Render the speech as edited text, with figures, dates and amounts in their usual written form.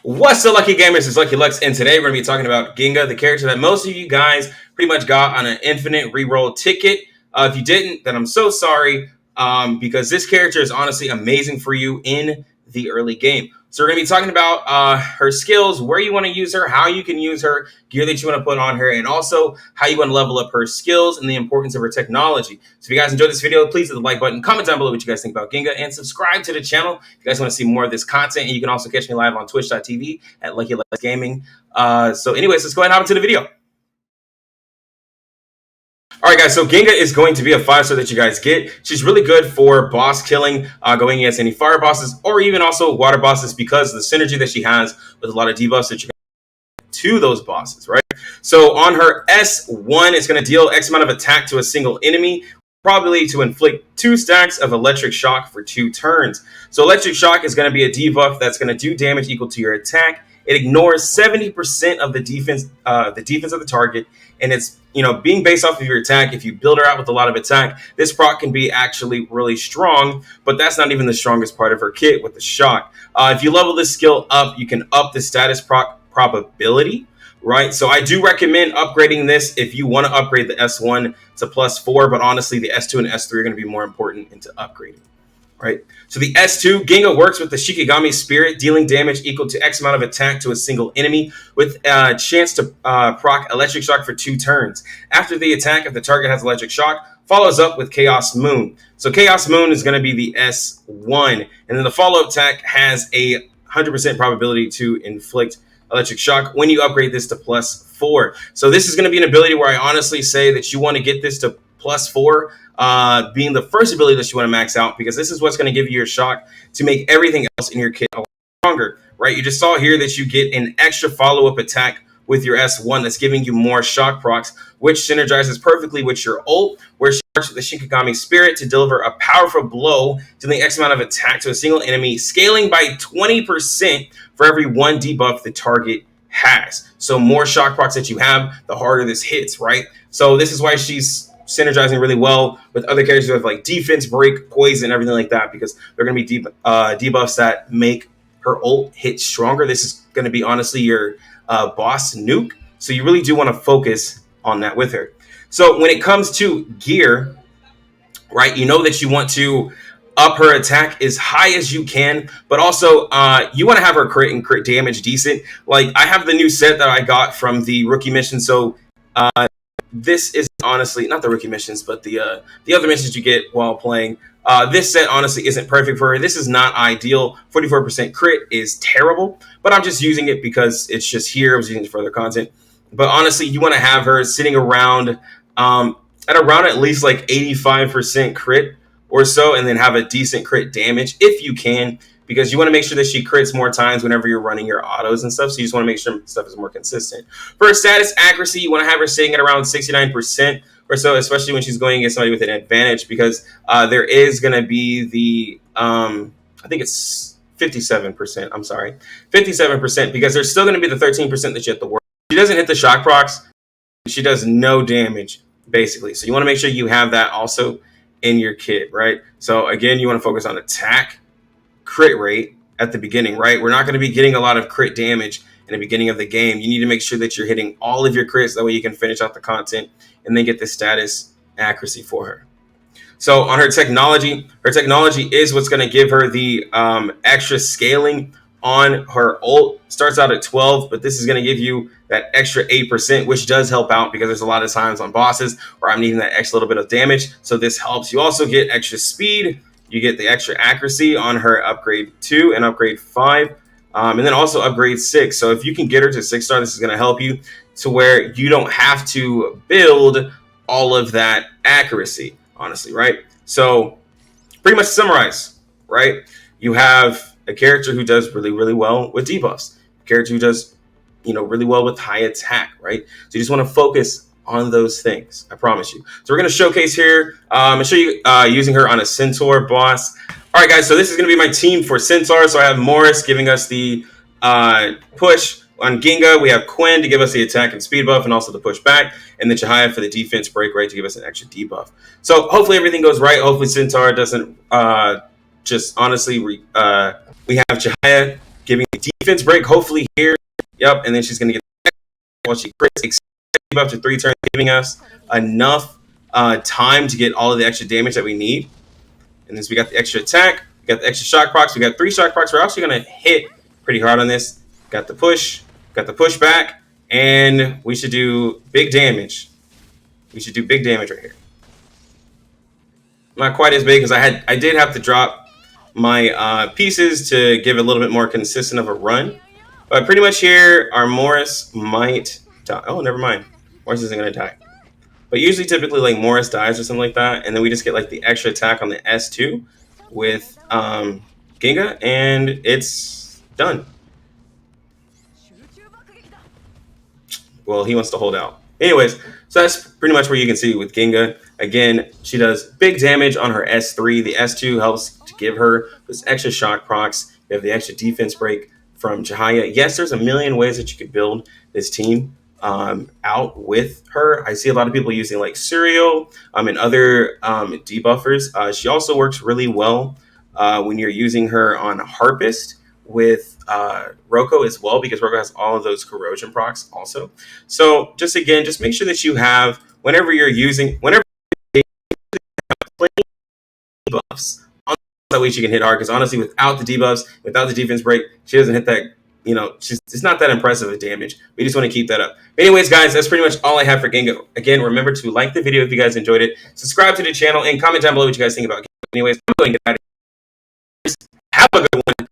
What's up, Lucky Gamers? It's Lucky Lux, and today we're going to be talking about Ginga, the character that most of you guys pretty much got on an infinite reroll ticket. If you didn't, then I'm so sorry, because this character is honestly amazing for you in the early game. So we're going to be talking about her skills, where you want to use her, how you can use her, gear that you want to put on her, and also how you want to level up her skills and the importance of her technology. So if you guys enjoyed this video, please hit the like button, comment down below what you guys think about Ginga, and subscribe to the channel if you guys want to see more of this content. And you can also catch me live on twitch.tv at Lucky Lux Gaming. So anyways, let's go ahead and hop into the video. All right, guys, so Ginga is going to be a 5-star that you guys get. She's really good for boss killing, going against any fire bosses or even also water bosses because of the synergy that she has with a lot of debuffs that you get to those bosses, right? So on her S1, it's going to deal X amount of attack to a single enemy, probably to inflict 2 stacks of electric shock for 2 turns. So electric shock is going to be a debuff that's going to do damage equal to your attack. It ignores 70% of the defense of the target, and it's being based off of your attack. If you build her out with a lot of attack, this proc can be actually really strong, but that's not even the strongest part of her kit with the shock. If you level this skill up, you can up the status proc probability, right? So I do recommend upgrading this if you want to upgrade the S1 to +4, but honestly, the S2 and S3 are going to be more important into upgrading. Right. So the S2, Ginga works with the Shikigami Spirit, dealing damage equal to X amount of attack to a single enemy with a chance to proc Electric Shock for 2 turns. After the attack, if the target has Electric Shock, follows up with Chaos Moon. So Chaos Moon is going to be the S1. And then the follow-up attack has a 100% probability to inflict Electric Shock when you upgrade this to +4. So this is going to be an ability where I honestly say that you want to get this to +4, being the first ability that you want to max out, because this is what's going to give you your shock to make everything else in your kit a lot stronger, right? You just saw here that you get an extra follow-up attack with your S1 that's giving you more shock procs, which synergizes perfectly with your ult, where she works with the Shikigami Spirit to deliver a powerful blow, dealing X amount of attack to a single enemy, scaling by 20% for every 1 debuff the target has. So more shock procs that you have, the harder this hits, right? So this is why she's synergizing really well with other characters with like defense, break, poison, everything like that, because they're going to be debuffs that make her ult hit stronger. This is going to be honestly your boss nuke, so you really do want to focus on that with her. So when it comes to gear, right, you know that you want to up her attack as high as you can, but also you want to have her crit and crit damage decent. Like I have the new set that I got from the rookie mission, so this is honestly not the rookie missions, but the other missions you get while playing. This set honestly isn't perfect for her. This is not ideal. 44% crit is terrible, but I'm just using it because it's just here. I was using it for other content. But honestly, you want to have her sitting around at least like 85% crit or so, and then have a decent crit damage if you can, because you want to make sure that she crits more times whenever you're running your autos and stuff. So you just want to make sure stuff is more consistent. For her status accuracy, you want to have her sitting at around 69% or so, especially when she's going against somebody with an advantage, because there is going to be the, I think it's 57%. I'm sorry, 57%, because there's still going to be the 13% that you have to work. She doesn't hit the shock procs. She does no damage, basically. So you want to make sure you have that also in your kit, right? So again, you want to focus on attack, crit rate at the beginning, right? We're not going to be getting a lot of crit damage in the beginning of the game. You need to make sure that you're hitting all of your crits. That way you can finish out the content and then get the status accuracy for her. So on her technology is what's going to give her the extra scaling on her ult. Starts out at 12, but this is going to give you that extra 8%, which does help out because there's a lot of times on bosses where I'm needing that extra little bit of damage. So this helps. You also get extra speed. You get the extra accuracy on her upgrade 2 and upgrade 5, and then also upgrade 6. So if you can get her to 6-star, this is going to help you to where you don't have to build all of that accuracy, honestly, right? So pretty much to summarize, right? You have a character who does really, really well with debuffs, a character who does, really well with high attack, right? So you just want to focus on those things, I promise you. So we're going to showcase here. I'm going to show you using her on a Centaur boss. All right, guys, so this is going to be my team for Centaur. So I have Morris giving us the push. On Ginga, we have Quinn to give us the attack and speed buff and also the push back. And then Chihaya for the defense break, right, to give us an extra debuff. So hopefully everything goes right. Hopefully Centaur doesn't just honestly... we have Chihaya giving the defense break, hopefully here. Yep, and then she's going to get while she crits, up to 3 turns, giving us enough time to get all of the extra damage that we need. And then we got the extra attack, we got the extra shock procs, we got 3 shock procs. We're actually going to hit pretty hard on this. Got the push, got the push back, and we should do big damage. We should do big damage right here. Not quite as big because I did have to drop my pieces to give a little bit more consistent of a run. But pretty much here, our Morris might die. Oh, never mind. Morris isn't going to die. But usually, typically, like Morris dies or something like that. And then we just get like the extra attack on the S2 with Ginga. And it's done. Well, he wants to hold out. Anyways, so that's pretty much where you can see with Ginga. Again, she does big damage on her S3. The S2 helps to give her this extra shock procs. You have the extra defense break from Jahaya. Yes, there's a million ways that you could build this team out with her. I see a lot of people using like Serial and other debuffers. She also works really well when you're using her on Harpist with Roko as well, because Roko has all of those corrosion procs also. So just make sure that you have, whenever you're debuffs, that way she can hit hard, because honestly, without the debuffs, without the defense break, she doesn't hit that, it's not that impressive of damage. We just want to keep that up. But anyways, guys, that's pretty much all I have for Ginga. Again, remember to like the video if you guys enjoyed it, subscribe to the channel, and comment down below what you guys think about Ginga. Anyways, I'm going to get out of here. Have a good one.